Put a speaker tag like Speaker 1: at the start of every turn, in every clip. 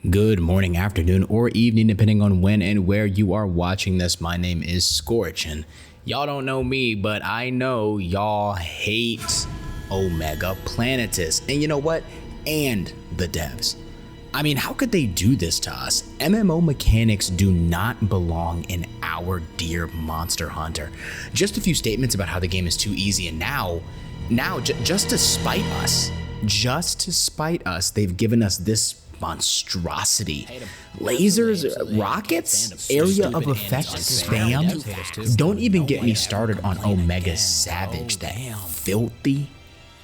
Speaker 1: Good morning, afternoon, or evening, depending on when and where you are watching this. My name is Scorch, and y'all don't know me, but I know y'all hate Omega Planetus. And you know what? And the devs. I mean, how could they do this to us? MMO mechanics do not belong in our dear Monster Hunter. Just a few statements about how the game is too easy, and now, just to spite us, they've given us this monstrosity. Lasers, rockets, area of effect spam. Don't even get me started on Omega Savage, that filthy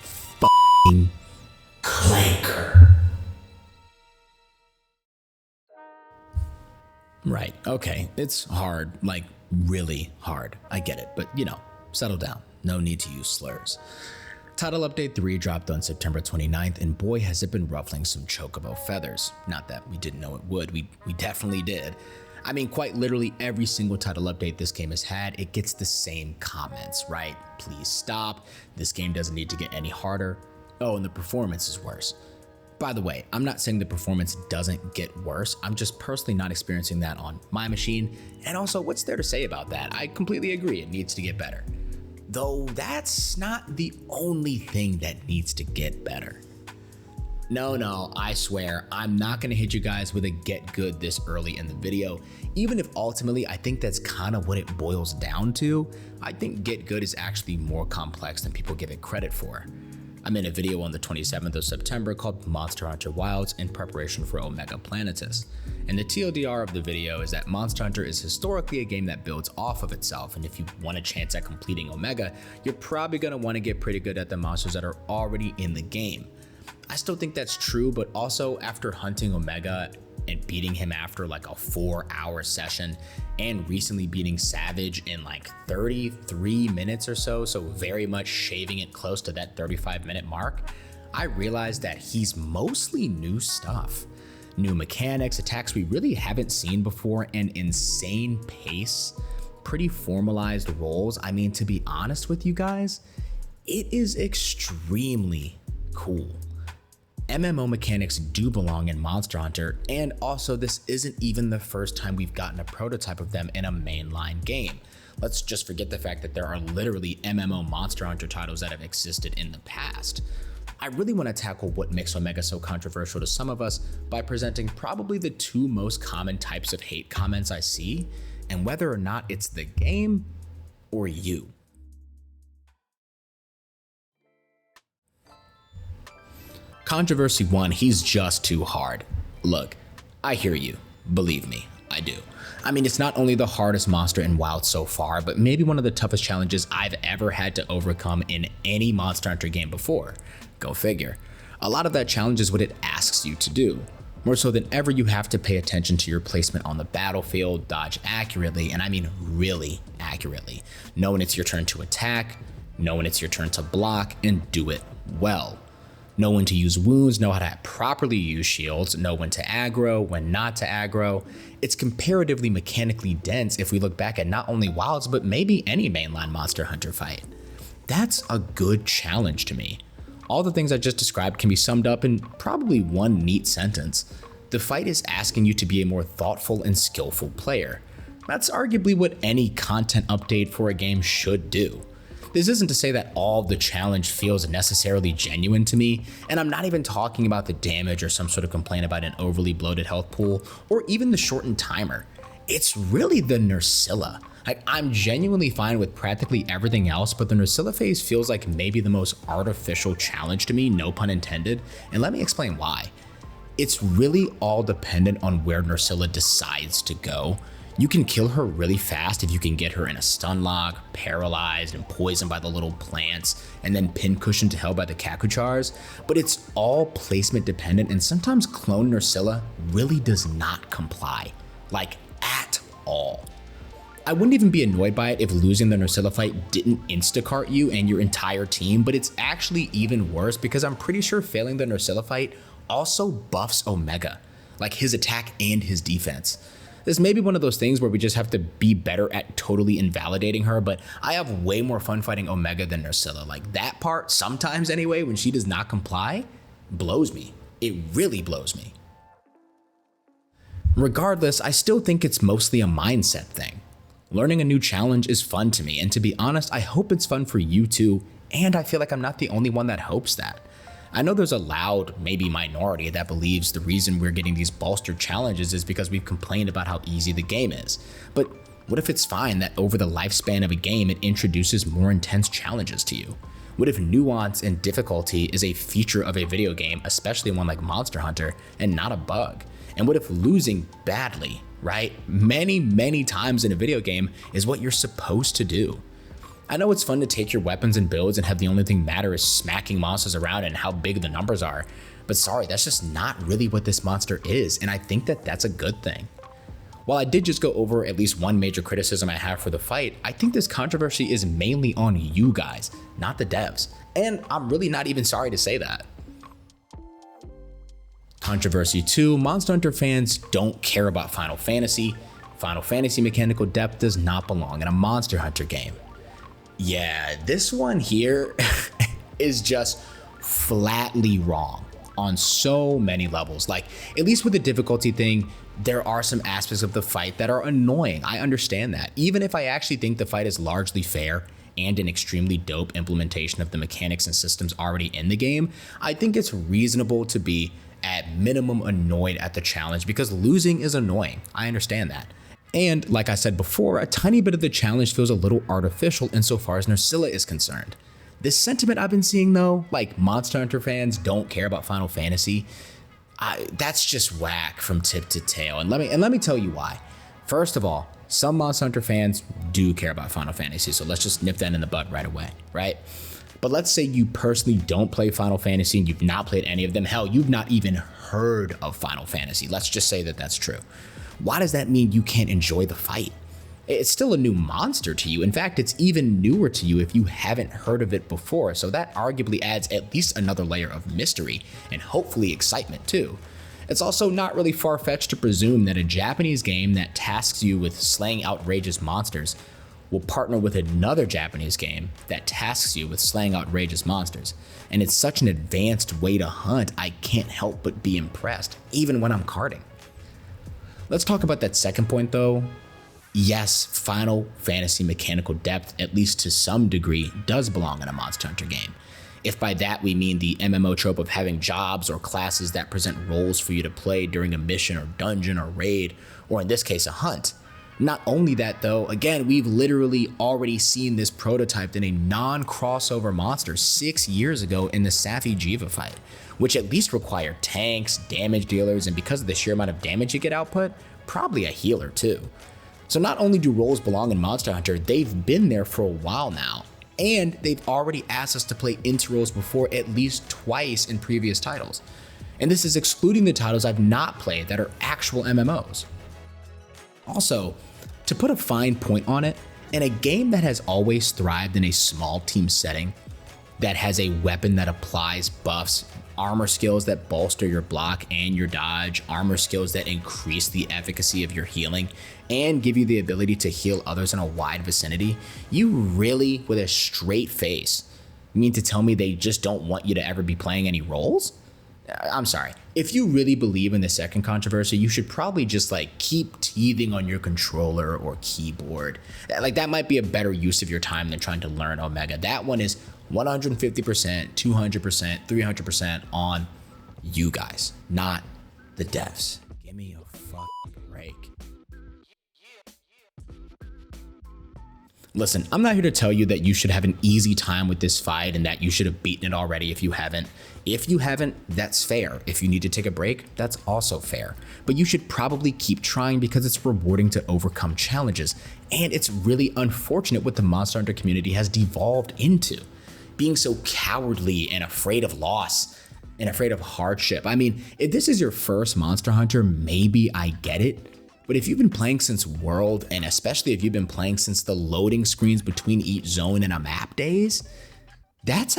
Speaker 1: f***ing clanker. Right, okay, it's hard, like really hard. I get it, but you know, settle down. No need to use slurs. Title Update 3 dropped on September 29th, and boy has it been ruffling some chocobo feathers. Not that we didn't know it would, we definitely did. I mean, quite literally every single title update this game has had, it gets the same comments, right? Please stop, this game doesn't need to get any harder. Oh, and the performance is worse. By the way, I'm not saying the performance doesn't get worse, I'm just personally not experiencing that on my machine, and also what's there to say about that? I completely agree, it needs to get better. Though that's not the only thing that needs to get better. No, I swear, I'm not gonna hit you guys with a get good this early in the video, even if ultimately I think that's kind of what it boils down to. I think get good is actually more complex than people give it credit for. I made a video on the 27th of September called Monster Hunter Wilds in preparation for Omega Planetus. And the TLDR of the video is that Monster Hunter is historically a game that builds off of itself, and if you want a chance at completing Omega, you're probably going to want to get pretty good at the monsters that are already in the game. I still think that's true, but also after hunting Omega and beating him after like a 4-hour session, and recently beating Savage in like 33 minutes or so very much shaving it close to that 35-minute mark, I realized that he's mostly new stuff. New mechanics, attacks we really haven't seen before, and insane pace, pretty formalized roles. I mean, to be honest with you guys, it is extremely cool. MMO mechanics do belong in Monster Hunter, and also this isn't even the first time we've gotten a prototype of them in a mainline game. Let's just forget the fact that there are literally MMO Monster Hunter titles that have existed in the past. I really want to tackle what makes Omega so controversial to some of us by presenting probably the two most common types of hate comments I see, and whether or not it's the game or you. Controversy 1, he's just too hard. Look, I hear you. Believe me, I do. I mean, it's not only the hardest monster in WoW so far, but maybe one of the toughest challenges I've ever had to overcome in any Monster Hunter game before. Go figure. A lot of that challenge is what it asks you to do. More so than ever, you have to pay attention to your placement on the battlefield, dodge accurately, and I mean really accurately. Know when it's your turn to attack, know when it's your turn to block, and do it well. Know when to use wounds, know how to properly use shields, know when to aggro, when not to aggro. It's comparatively mechanically dense if we look back at not only Wilds, but maybe any mainline Monster Hunter fight. That's a good challenge to me. All the things I just described can be summed up in probably one neat sentence. The fight is asking you to be a more thoughtful and skillful player. That's arguably what any content update for a game should do. This isn't to say that all the challenge feels necessarily genuine to me, and I'm not even talking about the damage or some sort of complaint about an overly bloated health pool, or even the shortened timer. It's really the Nerscylla. I'm genuinely fine with practically everything else, but the Nerscylla phase feels like maybe the most artificial challenge to me, no pun intended, and let me explain why. It's really all dependent on where Nerscylla decides to go. You can kill her really fast if you can get her in a stun lock, paralyzed, and poisoned by the little plants, and then pincushioned to hell by the Kakuchars, but it's all placement dependent, and sometimes clone Nerscylla really does not comply, like at all. I wouldn't even be annoyed by it if losing the Nerscylla fight didn't instacart you and your entire team, but it's actually even worse because I'm pretty sure failing the Nerscylla fight also buffs Omega, like his attack and his defense. This may be one of those things where we just have to be better at totally invalidating her, but I have way more fun fighting Omega than Nerscylla. Like that part, sometimes anyway, when she does not comply, blows me. It really blows me. Regardless, I still think it's mostly a mindset thing. Learning a new challenge is fun to me, and to be honest, I hope it's fun for you too, and I feel like I'm not the only one that hopes that. I know there's a loud, maybe minority that believes the reason we're getting these bolstered challenges is because we've complained about how easy the game is. But what if it's fine that over the lifespan of a game it introduces more intense challenges to you? What if nuance and difficulty is a feature of a video game, especially one like Monster Hunter, and not a bug? And what if losing badly, right, many times in a video game is what you're supposed to do? I know it's fun to take your weapons and builds and have the only thing matter is smacking monsters around and how big the numbers are, but sorry, that's just not really what this monster is, and I think that that's a good thing. While I did just go over at least one major criticism I have for the fight, I think this controversy is mainly on you guys, not the devs, and I'm really not even sorry to say that. Controversy 2, Monster Hunter fans don't care about Final Fantasy. Final Fantasy mechanical depth does not belong in a Monster Hunter game. Yeah, this one here is just flatly wrong on so many levels. Like, at least with the difficulty thing, there are some aspects of the fight that are annoying. I understand that. Even if I actually think the fight is largely fair and an extremely dope implementation of the mechanics and systems already in the game, I think it's reasonable to be at minimum annoyed at the challenge because losing is annoying. I understand that. And like I said before, a tiny bit of the challenge feels a little artificial insofar as Nerscylla is concerned. This sentiment I've been seeing though, like Monster Hunter fans don't care about Final Fantasy, that's just whack from tip to tail. And let me tell you why. First of all, some Monster Hunter fans do care about Final Fantasy, so let's just nip that in the bud right away, right? But let's say you personally don't play Final Fantasy and you've not played any of them. Hell, you've not even heard of Final Fantasy. Let's just say that that's true. Why does that mean you can't enjoy the fight? It's still a new monster to you. In fact, it's even newer to you if you haven't heard of it before. So that arguably adds at least another layer of mystery and hopefully excitement too. It's also not really far-fetched to presume that a Japanese game that tasks you with slaying outrageous monsters will partner with another Japanese game that tasks you with slaying outrageous monsters. And it's such an advanced way to hunt, I can't help but be impressed, even when I'm carding. Let's talk about that second point though. Yes, Final Fantasy mechanical depth, at least to some degree, does belong in a Monster Hunter game. If by that we mean the MMO trope of having jobs or classes that present roles for you to play during a mission or dungeon or raid, or in this case a hunt. Not only that though, again, we've literally already seen this prototyped in a non-crossover monster 6 years ago in the Safi-Jiva fight, which at least required tanks, damage dealers, and because of the sheer amount of damage you get output, probably a healer too. So not only do roles belong in Monster Hunter, they've been there for a while now, and they've already asked us to play inter-roles before at least twice in previous titles. And this is excluding the titles I've not played that are actual MMOs. Also, to put a fine point on it, in a game that has always thrived in a small team setting, that has a weapon that applies buffs, armor skills that bolster your block and your dodge, armor skills that increase the efficacy of your healing, and give you the ability to heal others in a wide vicinity, you really, with a straight face, mean to tell me they just don't want you to ever be playing any roles? I'm sorry. If you really believe in the second controversy, you should probably just like keep teething on your controller or keyboard. Like that might be a better use of your time than trying to learn Omega. That one is 150%, 200%, 300% on you guys, not the devs. Give me a fucking break. Listen, I'm not here to tell you that you should have an easy time with this fight and that you should have beaten it already if you haven't. If you haven't, that's fair. If you need to take a break, that's also fair. But you should probably keep trying because it's rewarding to overcome challenges. And it's really unfortunate what the Monster Hunter community has devolved into. Being so cowardly and afraid of loss and afraid of hardship. I mean, if this is your first Monster Hunter, maybe I get it. But if you've been playing since World, and especially if you've been playing since the loading screens between each zone in a map days, that's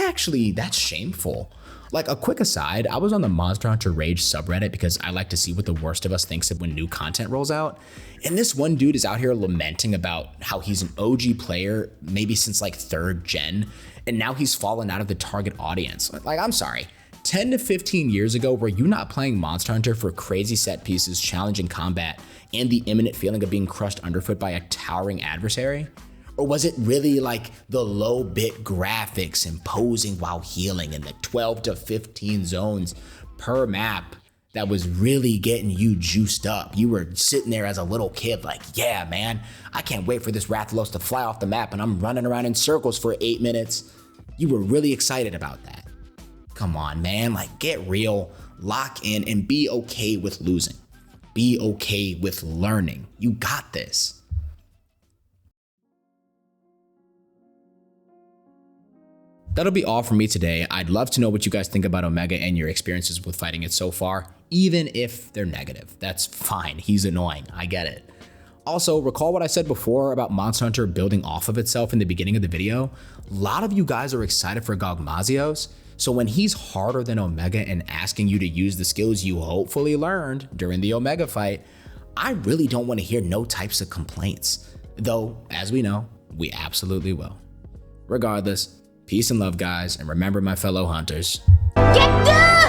Speaker 1: shameful. Like a quick aside, I was on the Monster Hunter Rage subreddit because I like to see what the worst of us thinks of when new content rolls out. And this one dude is out here lamenting about how he's an OG player, maybe since like 3rd gen, and now he's fallen out of the target audience. Like, I'm sorry. 10 to 15 years ago, were you not playing Monster Hunter for crazy set pieces, challenging combat, and the imminent feeling of being crushed underfoot by a towering adversary? Or was it really like the low bit graphics imposing while healing and the 12 to 15 zones per map that was really getting you juiced up? You were sitting there as a little kid like, yeah, man, I can't wait for this Rathalos to fly off the map and I'm running around in circles for 8 minutes. You were really excited about that. Come on, man, like get real, lock in, and be okay with losing. Be okay with learning. You got this. That'll be all from me today. I'd love to know what you guys think about Omega and your experiences with fighting it so far, even if they're negative. That's fine. He's annoying. I get it. Also, recall what I said before about Monster Hunter building off of itself in the beginning of the video? A lot of you guys are excited for Gogmazios, so when he's harder than Omega and asking you to use the skills you hopefully learned during the Omega fight, I really don't want to hear no types of complaints. Though, as we know, we absolutely will. Regardless, peace and love, guys, and remember, my fellow hunters.
Speaker 2: Get down!